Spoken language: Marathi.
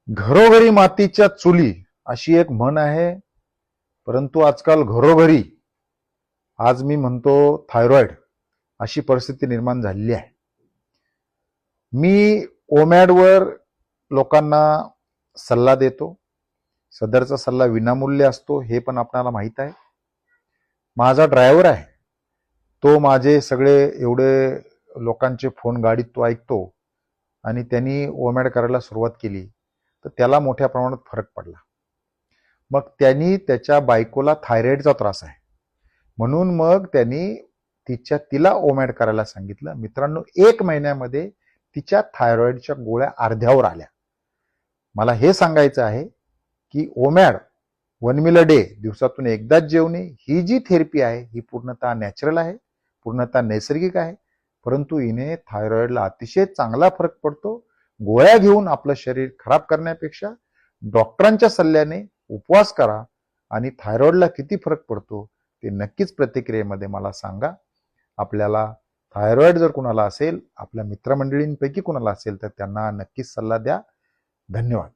घरोघरी मातीच्या चुली अशी एक म्हण आहे. परंतु आजकाल घरोघरी आज मी म्हणतो थायरॉइड अशी परिस्थिती निर्माण झालेली आहे. मी ओमॅडवर लोकांना सल्ला देतो. सदरचा सल्ला विनामूल्य असतो हे पण आपल्याला माहीत आहे. माझा ड्रायव्हर आहे, तो माझे सगळे एवढे लोकांचे फोन गाडीत तो ऐकतो आणि त्यांनी ओमॅड करायला सुरुवात केली तर त्याला मोठ्या प्रमाणात फरक पडला. मग त्यांनी त्याच्या बायकोला थायरॉइडचा त्रास आहे म्हणून मग त्यांनी तिला ओमॅड करायला सांगितलं. मित्रांनो, 1 महिन्यामध्ये तिच्या थायरॉइडच्या गोळ्या अर्ध्यावर आल्या. मला हे सांगायचं आहे की ओमॅड 1 मील अ डे, दिवसातून एकदाच जेवणे, ही जी थेरपी आहे ही पूर्णतः नॅचरल आहे, पूर्णतः नैसर्गिक आहे. परंतु हिने थायरॉइडला अतिशय चांगला फरक पडतो. गोळ्या घेऊन आपलं शरीर खराब करण्यापेक्षा डॉक्टरांच्या सल्ल्याने उपवास करा आणि थायरॉइडला किती फरक पडतो ते नक्कीच प्रतिक्रियेमध्ये मला सांगा. आपल्याला थायरॉइड जर कुणाला असेल, आपल्या मित्रमंडळींपैकी कुणाला असेल तर त्यांना नक्कीच सल्ला द्या. धन्यवाद.